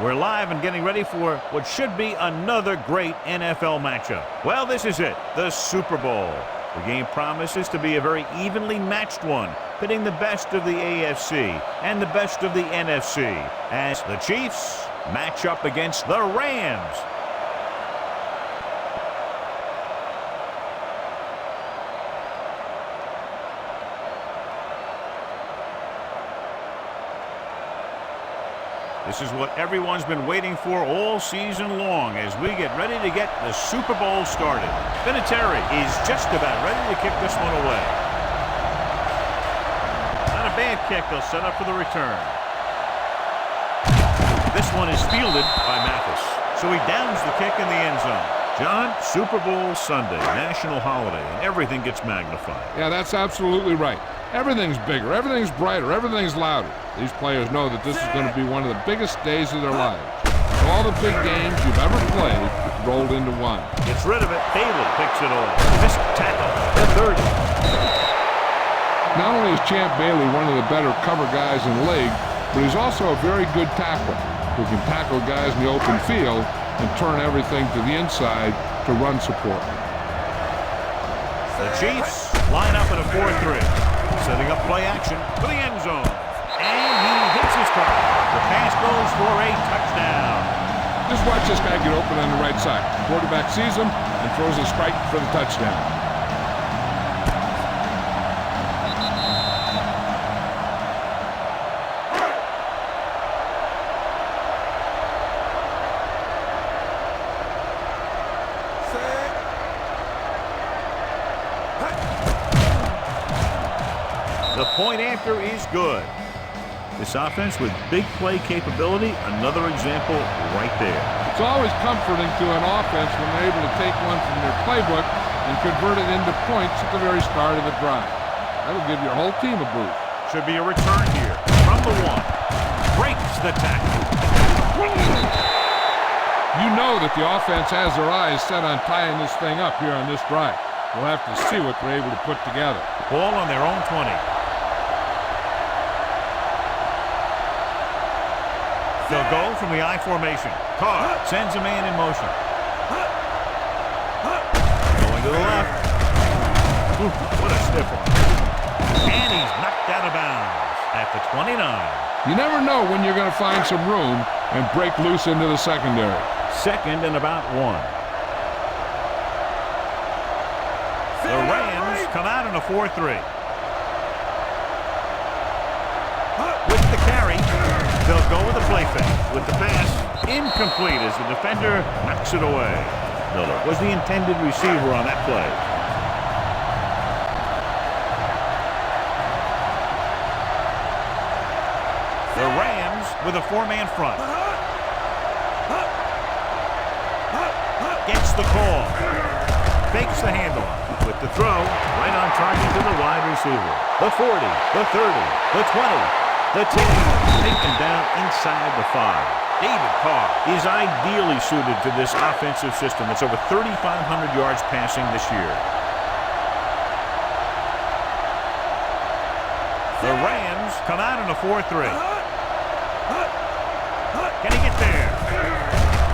We're live and getting ready for what should be another great NFL matchup. Well, this is it, the Super Bowl. The game promises to be a very evenly matched one, pitting the best of the AFC and the best of the NFC as the Chiefs match up against the Rams. This is what everyone's been waiting for all season long as we get ready to get the Super Bowl started. Vinatieri is just about ready to kick this one away. Not a bad kick. They'll set up for the return. This one is fielded by Mathis. So he downs the kick in the end zone. John, Super Bowl Sunday, national holiday, and everything gets magnified. Yeah, that's absolutely right. Everything's bigger, everything's brighter, everything's louder. These players know that this is going to be one of the biggest days of their lives. All the big games you've ever played rolled into one. Gets rid of it. Bailey picks it off. This tackle, the 30. Not only is Champ Bailey one of the better cover guys in the league, but he's also a very good tackler who can tackle guys in the open field and turn everything to the inside to run support. The Chiefs line up in a 4-3. Setting up play action for the end zone. And he hits his target. The pass goes for a touchdown. Just watch this guy get open on the right side. The quarterback sees him and throws a strike for the touchdown. The point after is good. This offense with big play capability, another example right there. It's always comforting to an offense when they're able to take one from their playbook and convert it into points at the very start of the drive. That'll give your whole team a boost. Should be a return here from the one. Breaks the tackle. You know that the offense has their eyes set on tying this thing up here on this drive. We'll have to see what they're able to put together. Ball on their own 20. They'll go from the I formation. Carr sends a man in motion. Going to the left. Ooh, what a stiff one. And he's knocked out of bounds at the 29. You never know when you're going to find some room and break loose into the secondary. Second and about 1. The Rams come out in a 4-3. With the carry, they'll go with a play fake. With the pass, incomplete as the defender knocks it away. Miller was the intended receiver on that play. The Rams with a 4-man front. Gets the call. Fakes the handoff. With the throw, right on target to the wide receiver. The 40, the 30, the 20. The 10, taken down inside the 5. David Carr is ideally suited to this offensive system. It's over 3,500 yards passing this year. The Rams come out in a 4-3. Can he get there?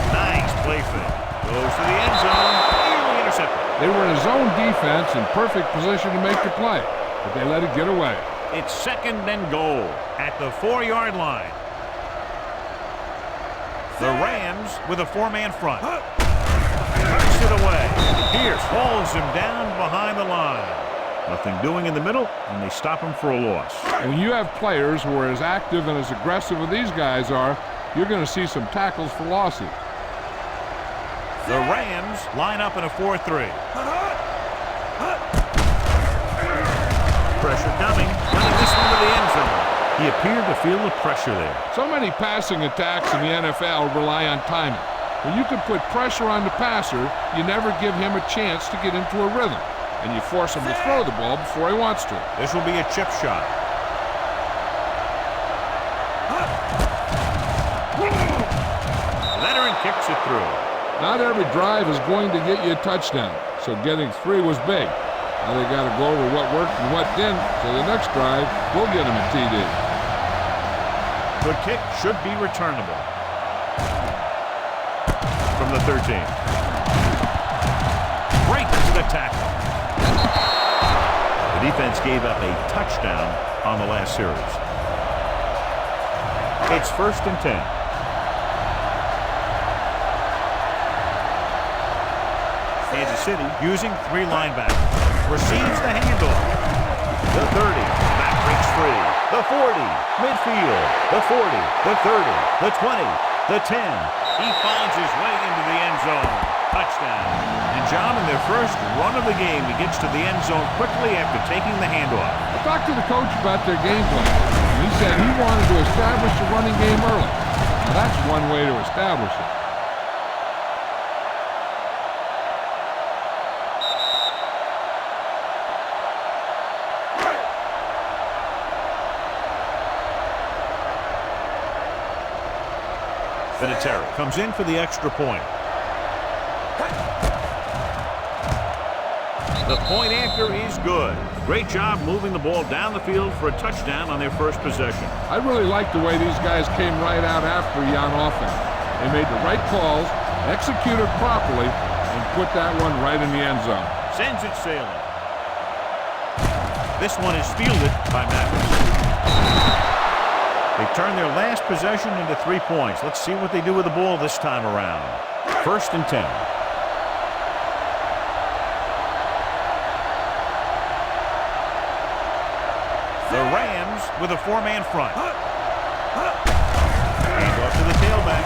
Nice play fake. Goes to the end zone. Nearly intercepted. They were in a zone defense in perfect position to make the play, but they let it get away. It's second and goal at the 4-yard line. The Rams with a 4-man front. Knocks it away. Pierce hauls him down behind the line. Nothing doing in the middle, and they stop him for a loss. And when you have players who are as active and as aggressive as these guys are, you're going to see some tackles for losses. The Rams line up in a 4-3. Pressure coming. Running this one to the end zone. He appeared to feel the pressure there. So many passing attacks in the NFL rely on timing. When you can put pressure on the passer, you never give him a chance to get into a rhythm, and you force him to throw the ball before he wants to. This will be a chip shot. Veteran kicks it through. Not every drive is going to get you a touchdown, so getting 3 was big. Now they got to go over what worked and what didn't, so the next drive will get them a TD. The kick should be returnable. from the 13. Breaks the tackle. The defense gave up a touchdown on the last series. It's 1st and 10. Kansas City using 3 linebackers. Receives the handoff. The 30. Back breaks free. The 40. Midfield. The 40. The 30. The 20. The 10. He finds his way into the end zone. Touchdown. And John, in their first run of the game, he gets to the end zone quickly after taking the handoff. I talked to the coach about their game plan. He said he wanted to establish the running game early. Now, that's one way to establish it. Vinatieri comes in for the extra point. The point after is good. Great job moving the ball down the field for a touchdown on their first possession. I really like the way these guys came right out after you on offense. They made the right calls, executed properly, and put that one right in the end zone. Sends it sailing. This one is fielded by Madden. They turn their last possession into 3 points. Let's see what they do with the ball this time around. 1st and 10. The Rams with a 4-man front. Hand off to the tailback.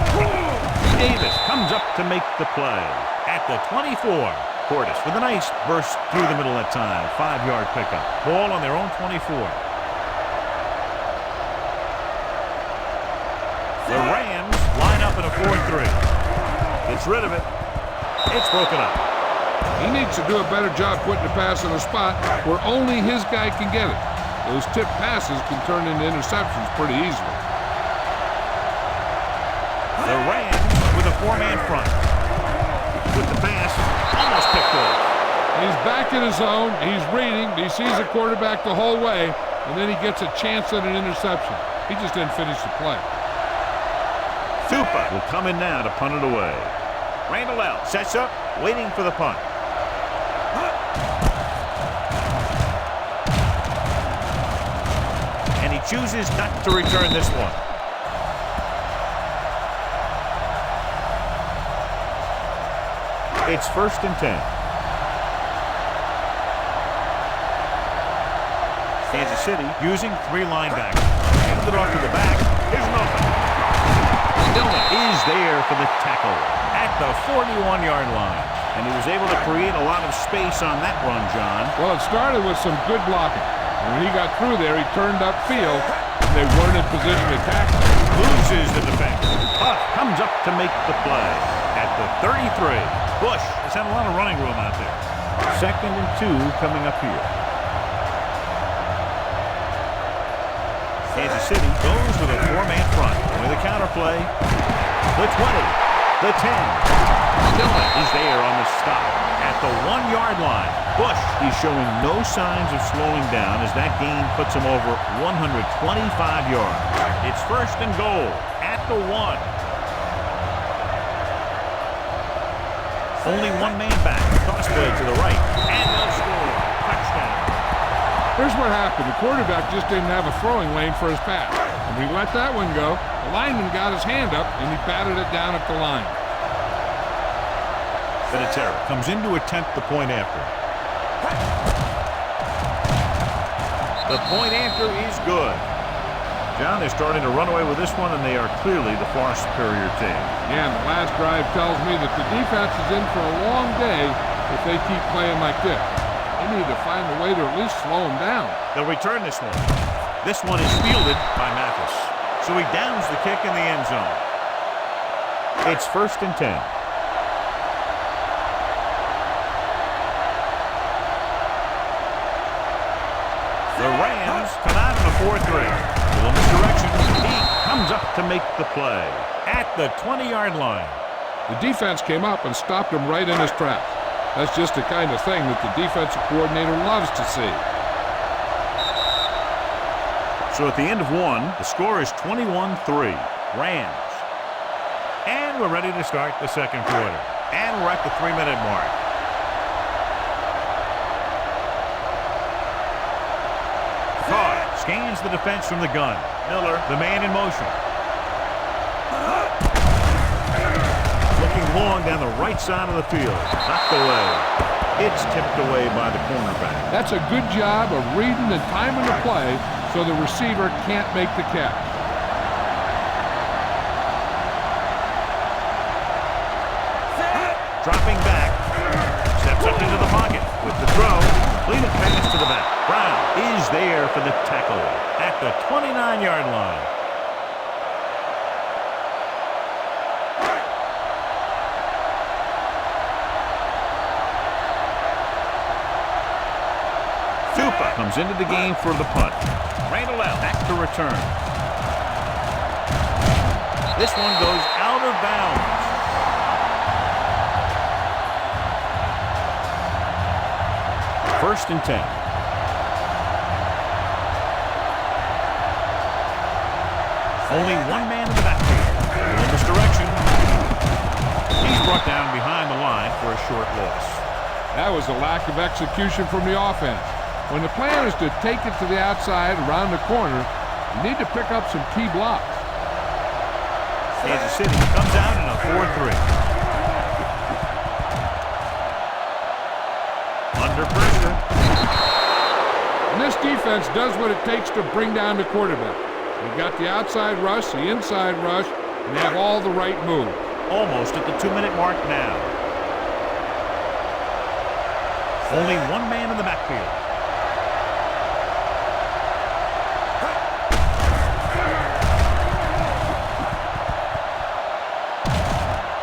Davis comes up to make the play. At the 24. Portis with a nice burst through the middle that time. 5-yard pickup. Ball on their own 24. The Rams line up in a 4-3. Gets rid of it. It's broken up. He needs to do a better job putting the pass in a spot where only his guy can get it. Those tip passes can turn into interceptions pretty easily. The Rams with a 4-man front. With the pass, almost picked off. He's back in his zone. He's reading. He sees the quarterback the whole way, and then he gets a chance at an interception. He just didn't finish the play. Thupa will come in now to punt it away. Randall L. sets up, waiting for the punt. And he chooses not to return this one. It's 1st and 10. Kansas City using 3 linebackers. Hands it off to the back. Here's Milton. Dillon is there for the tackle at the 41-yard line. And he was able to create a lot of space on that run, John. Well, it started with some good blocking. And when he got through there, he turned upfield, and they weren't in position to tackle. Loses the defense. Huff comes up to make the play at the 33. Bush has had a lot of running room out there. 2nd and 2 coming up here. Kansas City goes with a 4-man front with a counter play. The 20, the 10. Dillon is there on the stop at the 1-yard line. Bush, he's showing no signs of slowing down as that gain puts him over 125 yards. It's 1st and goal at the 1. Only 1 man back. Toss play to the right. And they'll score. Touchdown. Here's what happened. The quarterback just didn't have a throwing lane for his pass. And we let that one go. The lineman got his hand up, and he batted it down at the line. Vinatieri comes in to attempt the point after. The point after is good. John, they're starting to run away with this one, and they are clearly the far superior team. Yeah, and the last drive tells me that the defense is in for a long day if they keep playing like this. They need to find a way to at least slow them down. They'll return this one. This one is fielded by Mathis. So he downs the kick in the end zone. It's 1st and 10. The Rams come out in a 4-3. Little misdirection. He comes up to make the play at the 20-yard line. The defense came up and stopped him right in his tracks. That's just the kind of thing that the defensive coordinator loves to see. So at the end of 1, the score is 21-3. Rams. And we're ready to start the second quarter. And we're at the 3-minute mark. Carr scans the defense from the gun. Miller, the man in motion. Looking long down the right side of the field. Knocked away. It's tipped away by the cornerback. That's a good job of reading and timing the play so the receiver can't make the catch. Dropping back. Steps up into the pocket with the throw. Completed pass to the back. Brown is there for the tackle at the 29-yard line. Tupa comes into the game for the punt. Randall out. Back to return. This one goes out of bounds. First and 10. Only one man in the backfield. In this direction. He's brought down behind the line for a short loss. That was a lack of execution from the offense. When the plan is to take it to the outside around the corner, you need to pick up some key blocks. Kansas City comes out in a 4-3. Under pressure. And this defense does what it takes to bring down the quarterback. You've got the outside rush, the inside rush, and they have all the right moves. Almost at the 2-minute mark now. Only one man in the backfield.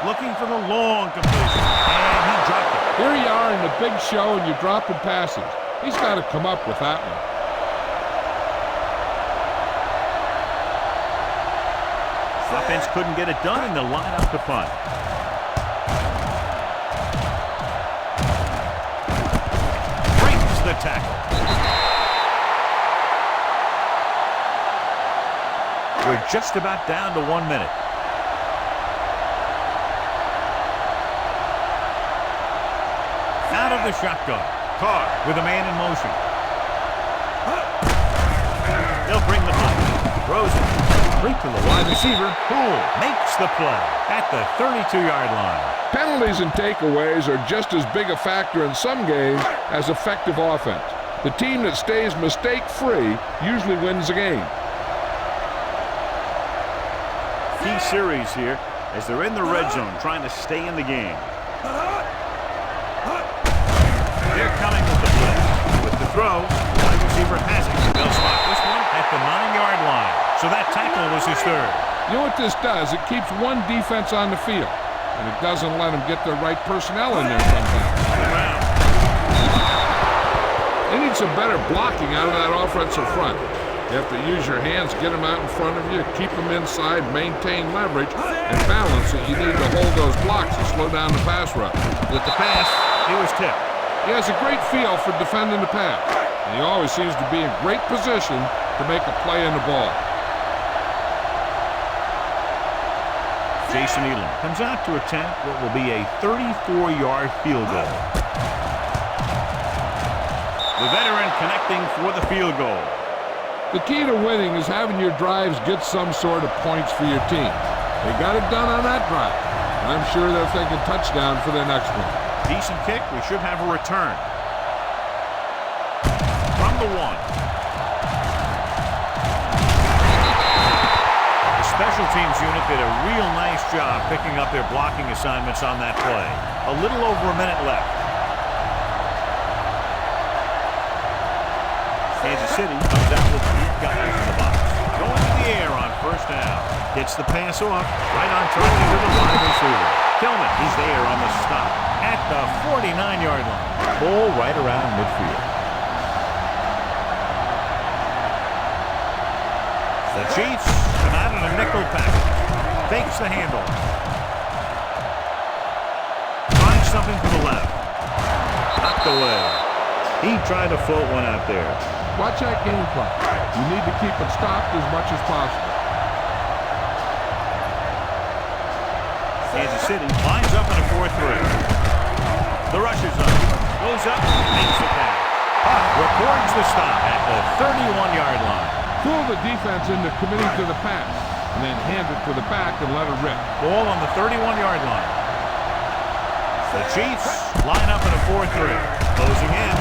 Looking for the long completion, and he dropped it. Here you are in the big show, and you're dropping passes. He's got to come up with that one. Offense couldn't get it done, and they'll line up to punt. Breaks the tackle. We're just about down to 1 minute. Out of the shotgun. Carr with a man in motion. They'll bring the punt. Throws it. Right to the wide receiver. Poole makes the play at the 32-yard line. Penalties and takeaways are just as big a factor in some games as effective offense. The team that stays mistake-free usually wins the game. Key series here as they're in the red zone trying to stay in the game. They're coming with the blitz. With the throw, wide receiver has it. They'll spot this one at the 9-yard line. So that tackle was his third. You know what this does? It keeps one defense on the field, and it doesn't let them get the right personnel in there sometimes. They need some better blocking out of that offensive front. You have to use your hands, get them out in front of you, keep them inside, maintain leverage, and balance it. You need to hold those blocks to slow down the pass rush. With the pass, he was tipped. He has a great feel for defending the pass, and he always seems to be in great position to make a play in the ball. Jason Elam comes out to attempt what will be a 34-yard field goal. The veteran connecting for the field goal. The key to winning is having your drives get some sort of points for your team. They got it done on that drive. I'm sure they're thinking touchdown for their next one. Decent kick. We should have a return. From the 1. The special teams unit did a real nice job picking up their blocking assignments on that play. A little over a minute left. Kansas City comes out with 8 guys in the box. Going to the air on first down. Gets the pass off. Right on target to the wide receiver. Tillman, he's there on the stop at the 49-yard line. Ball right around midfield. The Chiefs come out in a nickel package. Fakes the handoff. Finds something to the left. Knocked away. He tried to float one out there. Watch that game clock. You need to keep it stopped as much as possible. Kansas City lines up in a 4-3. The rush is up. Goes up, makes the pass. Records the stop at the 31-yard line. Fool the defense into committing to the pass, and then hand it to the back and let it rip. Ball on the 31-yard line. The Chiefs line up in a 4-3. Closing in.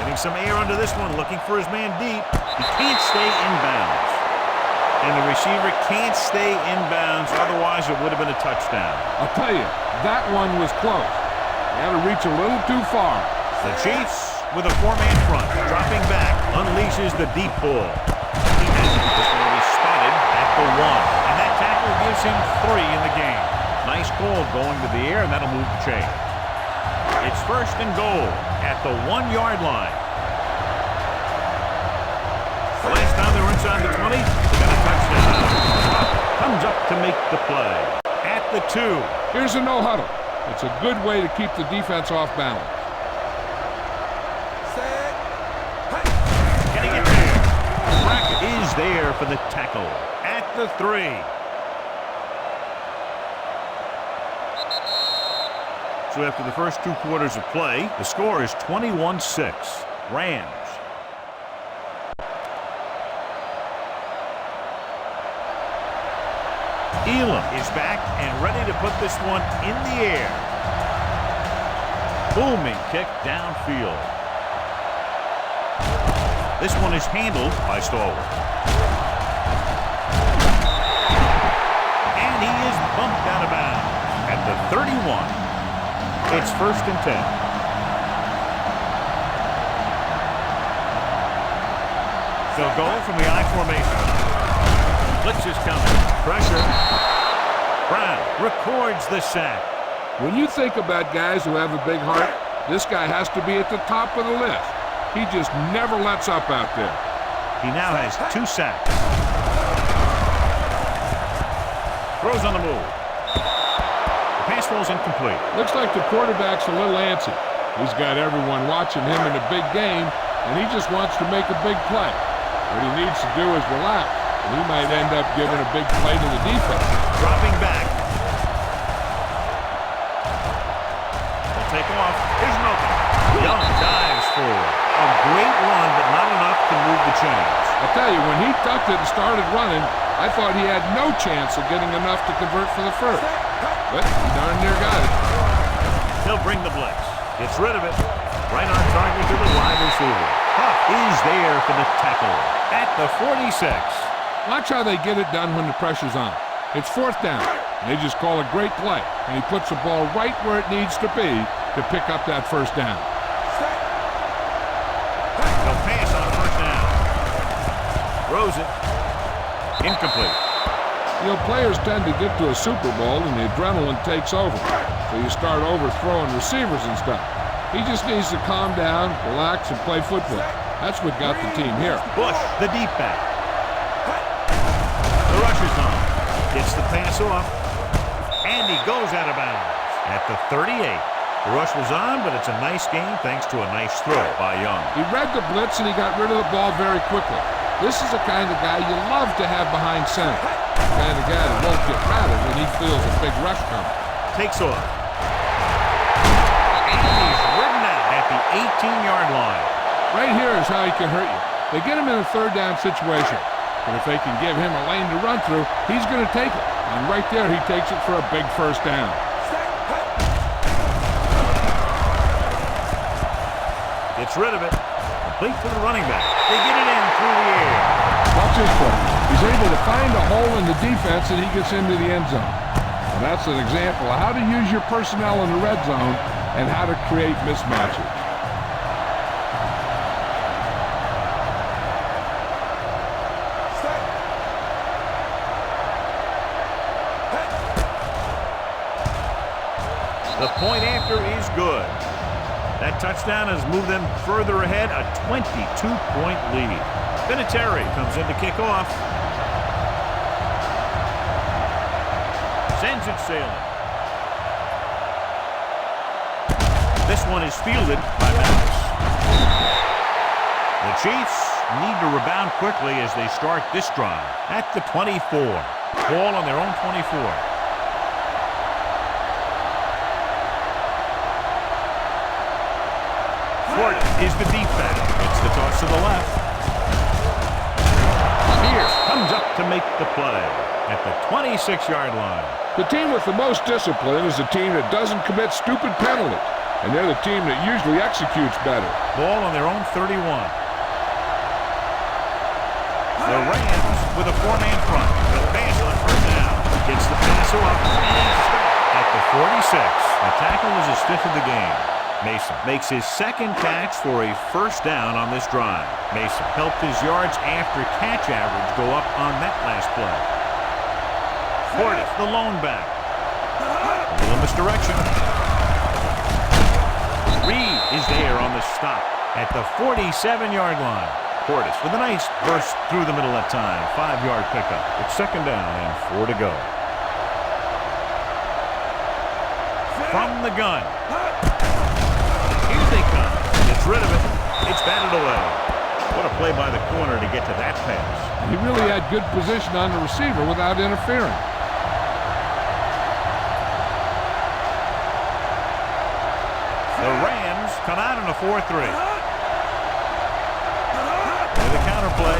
Getting some air under this one, looking for his man deep. He can't stay in bounds. And the receiver can't stay in bounds, otherwise it would have been a touchdown. I'll tell you, that one was close. He had to reach a little too far. The Chiefs with a 4-man front, dropping back, unleashes the deep ball. He has it. This one will be spotted at the 1. And that tackle gives him 3 in the game. Nice call going to the air, and that'll move the chain. It's 1st and goal at the 1-yard line. The last time they were inside the 20, they got a touchdown. Comes up to make the play. At the 2. Here's a no-huddle. It's a good way to keep the defense off balance. Getting it there. Brackett is there for the tackle. At the 3. So after the first 2 quarters of play, the score is 21-6. Rams. Elam is back and ready to put this one in the air. Booming kick downfield. This one is handled by Stallworth. And he is bumped out of bounds at the 31. It's 1st and 10. They'll go from the I formation. Blitz is coming. Pressure. Brown records the sack. When you think about guys who have a big heart, this guy has to be at the top of the list. He just never lets up out there. He now has 2 sacks. Throws on the move. The pass falls incomplete. Looks like the quarterback's a little antsy. He's got everyone watching him in a big game, and he just wants to make a big play. What he needs to do is relax. He might end up giving a big play to the defense. Dropping back. They'll take off. Here's an opening. Young dives forward. A great run, but not enough to move the chains. I tell you, when he tucked it and started running, I thought he had no chance of getting enough to convert for the first. But he darn near got it. He'll bring the blitz. Gets rid of it. Right on target to the wide receiver. Huff is there for the tackle at the 46. Watch how they get it done when the pressure's on. It's 4th down, and they just call a great play, and he puts the ball right where it needs to be to pick up that 1st down. They'll pass on 1st down. Throws it. Incomplete. You know, players tend to get to a Super Bowl, and the adrenaline takes over, so you start overthrowing receivers and stuff. He just needs to calm down, relax, and play football. That's what got the team here. Bush, the deep back. The rush is on. Gets the pass off. And he goes out of bounds at the 38. The rush was on, but it's a nice game thanks to a nice throw by Young. He read the blitz and he got rid of the ball very quickly. This is the kind of guy you love to have behind center. The kind of guy that won't get rattled when he feels a big rush coming. Takes off. And he's ridden out at the 18-yard line. Right here is how he can hurt you. They get him in a 3rd down situation. But if they can give him a lane to run through, he's going to take it. And right there, he takes it for a big 1st down. Gets rid of it. Complete to the running back. They get it in through the air. Watch this play. He's able to find a hole in the defense and he gets into the end zone. And that's an example of how to use your personnel in the red zone and how to create mismatches. The point after is good. That touchdown has moved them further ahead, a 22-point lead. Vinatieri comes in to kick off. Sends it sailing. This one is fielded by Madden. The Chiefs need to rebound quickly as they start this drive at the 24. Ball on their own 24. is the deep back. It's the toss to the left. Pierce comes up to make the play at the 26-yard line. The team with the most discipline is the team that doesn't commit stupid penalties, and they're the team that usually executes better. Ball on their own 31. The Rams with a four-man front. The pass on first down. Gets the passer up and stopped at the 46. The tackle was his fifth of the game. Mason makes his second catch for a first down on this drive. Mason helped his yards after catch average go up on that last play. Portis, the lone back. A little misdirection. Reed is there on the stop at the 47-yard line. Portis with a nice burst through the middle that time. 5-yard pickup. It's second down and 4 to go. From the gun. Here they come. Gets rid of it. It's batted away. What a play by the corner to get to that pass. He really had good position on the receiver without interfering. The Rams come out in a 4-3. With a counterplay.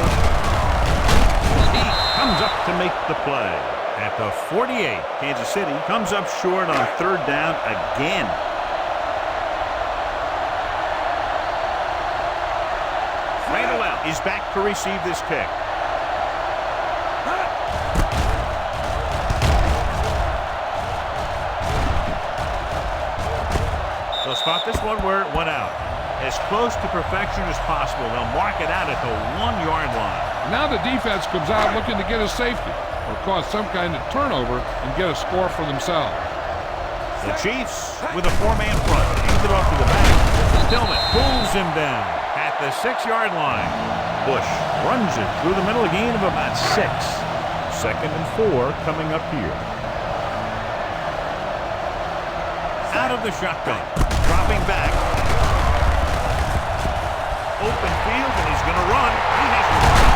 He comes up to make the play. At the 48, Kansas City comes up short on third down again. Randall is back to receive this kick. They'll spot this one where it went out. As close to perfection as possible. They'll mark it out at the 1-yard line. Now the defense comes out looking to get a safety or cause some kind of turnover and get a score for themselves. The Chiefs with a four-man front. Hands it off to the back. Stillman pulls him down at the 6-yard line. Bush runs it through the middle, a gain of about 6. Second and 4 coming up here. Out of the shotgun. Dropping back. Open field, and he's going to run. He has to run.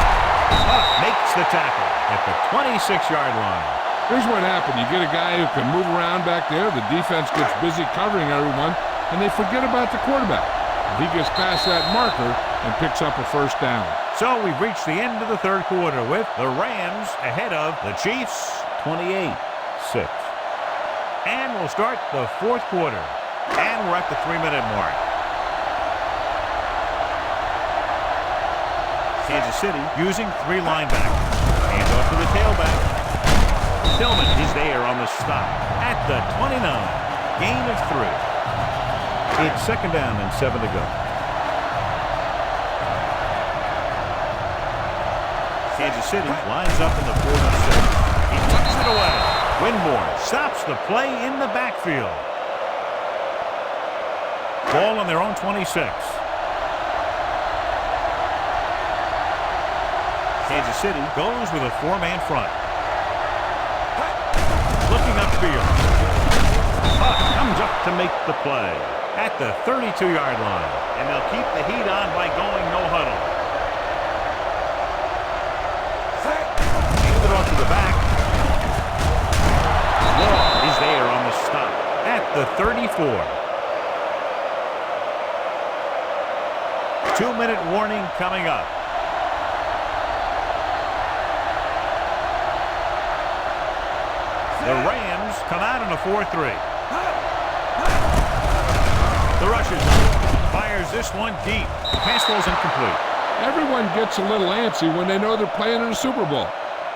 Makes the tackle at the 26-yard line. Here's what happened. You get a guy who can move around back there. The defense gets busy covering everyone, and they forget about the quarterback. He gets past that marker and picks up a first down. So we've reached the end of the third quarter with the Rams ahead of the Chiefs 28-6. And we'll start the fourth quarter. And we're at the 3-minute mark. Kansas City using 3 linebackers. Hands off to the tailback. Stillman is there on the stop at the 29. Gain of 3. It's second down and 7 to go. Kansas City lines up in the 46. He tucks it away. Winborn stops the play in the backfield. Ball on their own 26. Kansas City goes with a 4-man front. Looking upfield. Huck comes up to make the play at the 32-yard line. And they'll keep the heat on by going no huddle. Hands it off to the back. Law is there on the stop at the 34. 2-minute warning coming up. The Rams come out in a 4-3. The rushes fires this one deep. The pass ball's incomplete. Everyone gets a little antsy when they know they're playing in a Super Bowl.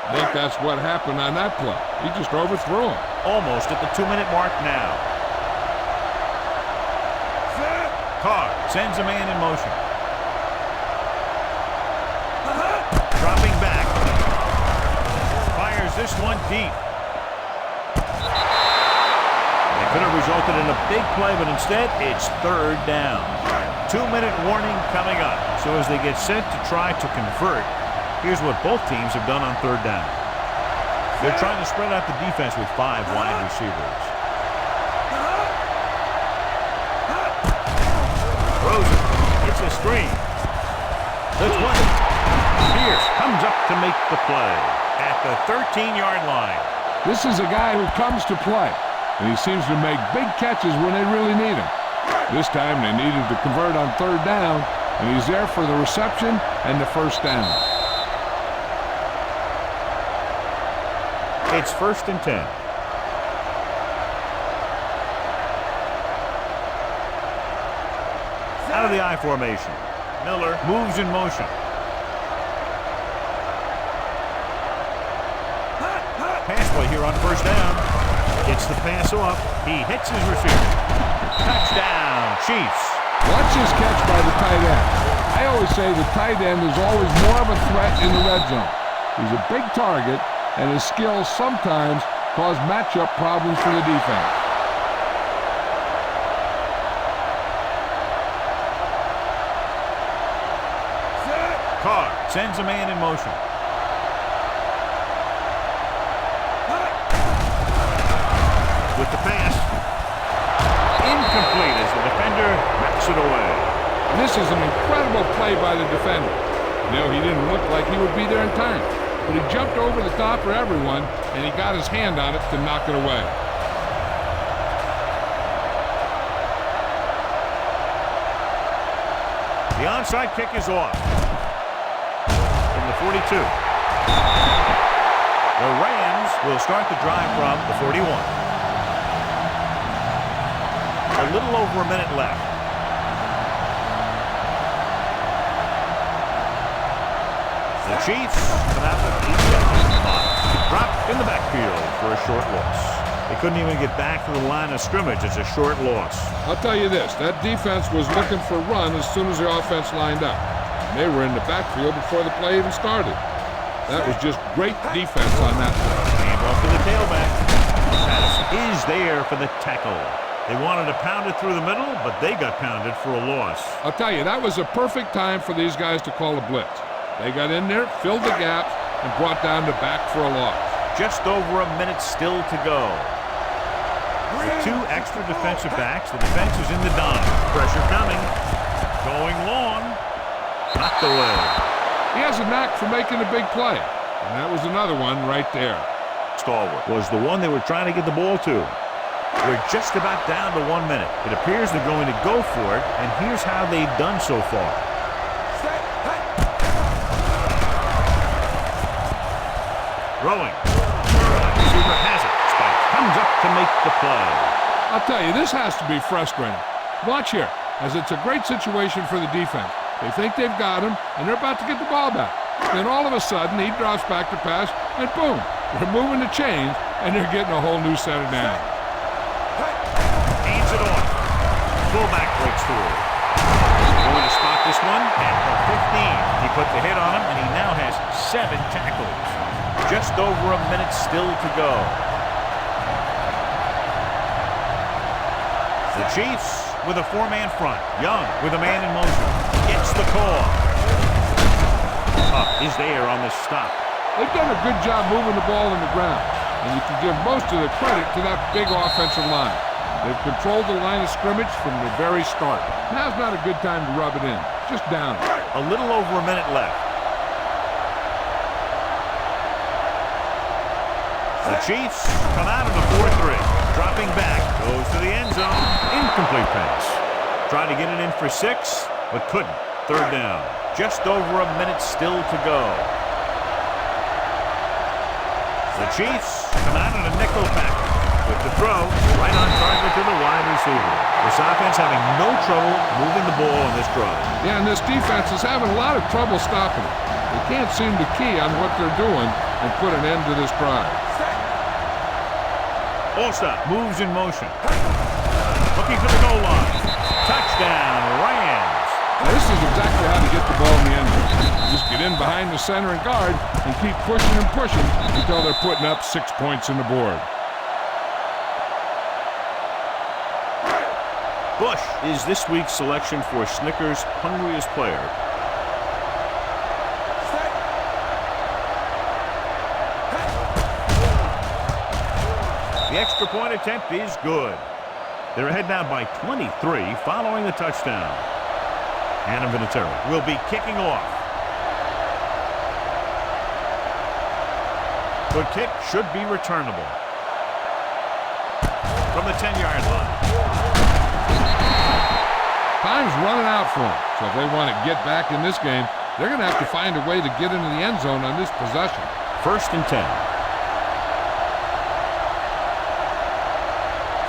I think that's what happened on that play. He just overthrew him. Almost at the 2-minute mark now. Carr sends a man in motion. Dropping back. Fires this one deep. Could have resulted in a big play, but instead it's third down. 2-minute warning coming up. So as they get set to try to convert, here's what both teams have done on third down. They're trying to spread out the defense with 5 wide receivers. Rosen gets a screen. The 20. Pierce comes up to make the play at the 13-yard line. This is a guy who comes to play. And he seems to make big catches when they really need him. This time they needed to convert on third down, and he's there for the reception and the first down. It's 1st and 10. Out of the I formation. Miller moves in motion. Pass play here on 1st down. Gets the pass off. He hits his receiver. Touchdown, Chiefs. Watch this catch by the tight end. I always say the tight end is always more of a threat in the red zone. He's a big target, and his skills sometimes cause matchup problems for the defense. Carr sends a man in motion. With the pass. Incomplete as the defender wraps it away. This is an incredible play by the defender. You know, he didn't look like he would be there in time, but he jumped over the top of everyone, and he got his hand on it to knock it away. The onside kick is off. From the 42. The Rams will start the drive from the 41. A little over a minute left. The Chiefs come out with 8 yards. Dropped in the backfield for a short loss. They couldn't even get back to the line of scrimmage. It's a short loss. I'll tell you this, that defense was looking for a run as soon as the offense lined up. They were in the backfield before the play even started. That was just great defense on that play. Hand off to the tailback. Patterson is there for the tackle. They wanted to pound it through the middle, but they got pounded for a loss. I'll tell you, that was a perfect time for these guys to call a blitz. They got in there, filled the gap, and brought down the back for a loss. Just over a minute still to go. With 2 extra defensive backs, the defense is in the dime. Pressure coming. Going long. Knocked away. He has a knack for making a big play, and that was another one right there. Stalwart was the one they were trying to get the ball to. We're just about down to 1 minute. It appears they're going to go for it, and here's how they've done so far. Throwing. Receiver has it. Spike comes up to make the play. I'll tell you, this has to be frustrating. Watch here, as it's a great situation for the defense. They think they've got him, and they're about to get the ball back. Then all of a sudden, he drops back to pass, and boom, they're moving the chains, and they're getting a whole new set of downs. Hands it off. Fullback breaks through. Going to spot this one at the 15. He put the hit on him, and he now has 7 tackles. Just over a minute still to go. The Chiefs with a 4-man front. Young with a man in motion. Gets the call. Up is there on the stop. They've done a good job moving the ball in the ground, and you can give most of the credit to that big offensive line. They've controlled the line of scrimmage from the very start. Now's not a good time to rub it in. Just down it. A little over a minute left. The Chiefs come out of the 4-3. Dropping back, goes to the end zone. Incomplete pass. Tried to get it in for 6, but couldn't. 3rd down. Just over a minute still to go. The Chiefs come out of the nickel pack. With the throw, right on target to the wide receiver. This offense having no trouble moving the ball on this drive. Yeah, and this defense is having a lot of trouble stopping it. They can't seem to key on what they're doing and put an end to this drive. Allstott moves in motion. Looking for the goal line. Touchdown, Rams. Now, this is exactly how to get the ball in the end zone. Just get in behind the center and guard and keep pushing and pushing until they're putting up 6 points on the board. Bush is this week's selection for Snickers' hungriest player. The extra point attempt is good. They're ahead now by 23 following the touchdown. Adam Vinatieri will be kicking off. The kick should be returnable. From the 10-yard line. Time's running out for them, so if they want to get back in this game, they're going to have to find a way to get into the end zone on this possession. 1st and 10.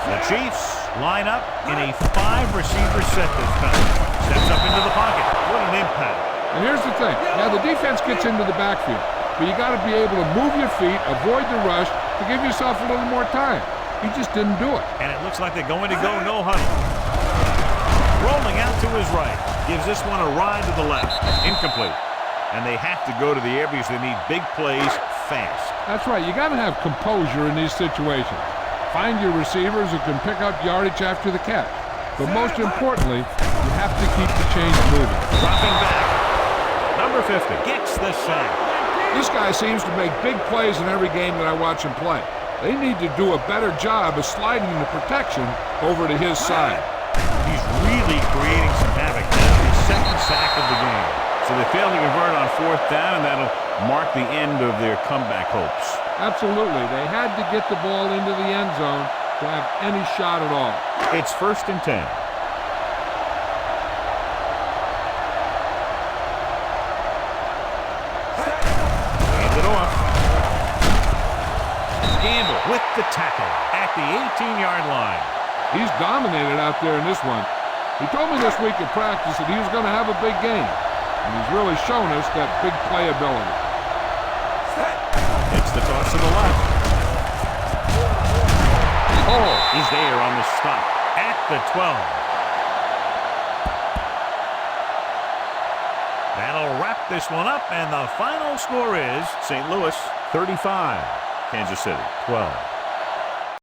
The Chiefs line up in a 5-receiver set this time. Steps up into the pocket. What an impact. And here's the thing. Now, the defense gets into the backfield, but you got to be able to move your feet, avoid the rush, to give yourself a little more time. He just didn't do it. And it looks like they're going to go no huddle. Rolling out to his right. Gives this one a ride to the left. Incomplete. And they have to go to the air because they need big plays fast. That's right. You got to have composure in these situations. Find your receivers who can pick up yardage after the catch. But most importantly, you have to keep the chains moving. Dropping back. Number 50 gets the sack. This guy seems to make big plays in every game that I watch him play. They need to do a better job of sliding the protection over to his side. He's really creating some havoc. That's his 2nd sack of the game. So they fail to convert on 4th down, and that'll mark the end of their comeback hopes. Absolutely. They had to get the ball into the end zone to have any shot at all. It's 1st and 10. Hand it off. Gamble with the tackle at the 18-yard line. He's dominated out there in this one. He told me this week at practice that he was going to have a big game. And he's really shown us that big playability. It's the toss to the left. Oh, he's there on the stop at the 12. That'll wrap this one up, and the final score is St. Louis 35, Kansas City 12.